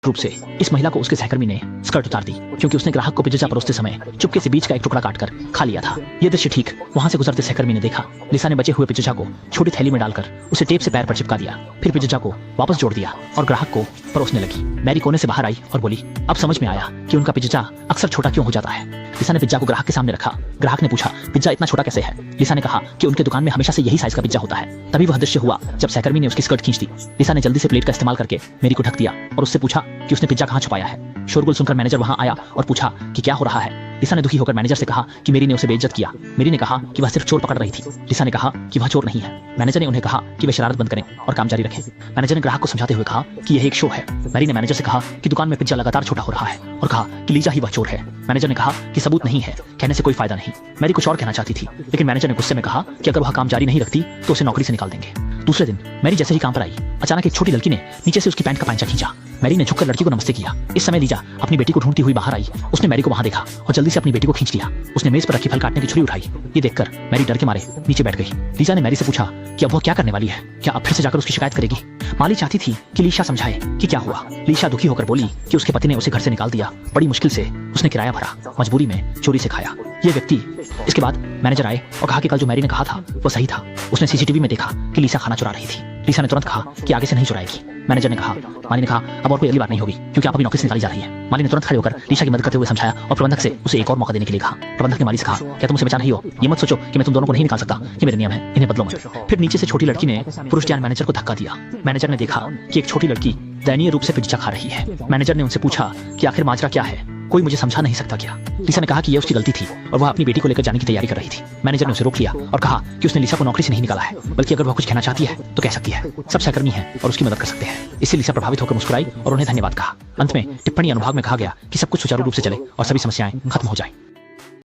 रूप से इस महिला को उसके सहकर्मी ने स्कर्ट उतार दी क्योंकि उसने ग्राहक को पिज्जा परोसते समय चुपके से बीच का एक टुकड़ा काटकर खा लिया था। यह दृश्य ठीक वहां से गुजरते सहकर्मी ने देखा। लिसा ने बचे हुए पिज्जा को छोटी थैली में डालकर उसे टेप से पैर पर चिपका दिया, फिर पिज्जा को वापस जोड़ दिया और ग्राहक को परोसने लगी। मैरी कोने से बाहर आई और बोली, अब समझ में आया कि उनका पिज्जा अक्सर छोटा क्यों हो जाता है। लिसा ने पिज्जा को ग्राहक के सामने रखा। ग्राहक ने पूछा, पिज्जा इतना छोटा कैसे है? लिसा ने कहा कि उनके दुकान में हमेशा से यही साइज का पिज्जा होता है। तभी वह दृश्य हुआ जब सहकर्मी ने उसकी स्कर्ट खींच दी। लिसा ने जल्दी से प्लेट का इस्तेमाल करके मेरी को ढक दिया और उससे पूछा कि उसने पिज्जा कहाँ छुपाया है। शोरगुल सुनकर मैनेजर वहां आया और पूछा कि क्या हो रहा है। लिसा ने दुखी होकर मैनेजर से कहा कि मेरी ने उसे बेइज्जत किया। मेरी ने कहा कि वह सिर्फ चोर पकड़ रही थी। लिसा ने कहा कि वह चोर नहीं है। मैनेजर ने उन्हें कहा कि वे शरारत बंद करें और काम जारी रखें। मैनेजर ने ग्राहक को समझाते हुए कहा कि यह एक शो है। मैरी ने मैनेजर से कहा कि दुकान में पिज्जा लगातार छोटा हो रहा है और कहा कि लीजा ही वह चोर है। मैनेजर ने कहा कि सबूत नहीं है, कहने से कोई फायदा नहीं। मैरी कुछ और कहना चाहती थी लेकिन मैनेजर ने गुस्से में कहा कि अगर वह काम जारी नहीं रखती तो उसे नौकरी से निकाल देंगे। दूसरे दिन मैरी जैसे ही काम पर आई, अचानक एक छोटी लड़की ने नीचे से उसकी पैंट का पैंचा खींचा। मैरी ने झुककर लड़की को नमस्ते किया। इस समय लीजा अपनी बेटी को ढूंढती हुई बाहर आई। उसने मैरी को वहां देखा और जल्दी से अपनी बेटी को खींच लिया। उसने मेज पर रखी फल काटने की छुरी उठाई। ये देखकर मैरी डर के मारे नीचे बैठ गई। लीजा ने मैरी से पूछा कि अब वह क्या करने वाली है, क्या अब फिर से जाकर उसकी शिकायत करेगी? माली चाहती थी कि लीशा समझाए कि क्या हुआ। लीशा दुखी होकर बोली कि उसके पति ने उसे घर से निकाल दिया। बड़ी मुश्किल से उसने किराया भरा, मजबूरी में चोरी से खाया। ये व्यक्ति इसके बाद मैनेजर आए और कहा कि कल जो मैरी ने कहा था वो सही था। उसने सीसीटीवी में देखा कि लीसा खाना चुरा रही थी। लीसा ने तुरंत कहा कि आगे से नहीं चुराएगी। मैनेजर ने कहा, माली ने कहा, अब और कोई अगली बार नहीं होगी क्योंकि आप अभी नौकरी से निकाली जा रही है। माली ने तुरंत खड़े होकर लीशा की मदद करते हुए समझाया और प्रबंधक से उसे एक और मौका देने के लिए कहा। प्रबंधक ने माली से कहा, क्या तुम उसे बचा नहीं हो? ये मत सोचो कि मैं तुम दोनों को नहीं निकाल सकता, ये मेरे नियम है, इन्हें बदलो मत। फिर नीचे से छोटी लड़की ने पुरुष ज्ञान मैनेजर को धक्का दिया। मैनेजर ने देखा कि एक छोटी लड़की दयनीय रूप से पिज्जा खा रही है। मैनेजर ने उनसे पूछा कि आखिर माजरा क्या है, कोई मुझे समझा नहीं सकता क्या? लिसा ने कहा कि यह उसकी गलती थी और वह अपनी बेटी को लेकर जाने की तैयारी कर रही थी। मैनेजर ने उसे रोक लिया और कहा कि उसने लिसा को नौकरी से नहीं निकाला है, बल्कि अगर वह कुछ कहना चाहती है तो कह सकती है। सब सहकर्मी हैं और उसकी मदद कर सकते हैं। इससे लिसा प्रभावित होकर मुस्कुराई और उन्हें धन्यवाद कहा। अंत में टिप्पणी अनुभाग में कहा गया कि सब कुछ सुचारू रूप से चले और सभी समस्याएं खत्म हो जाएं।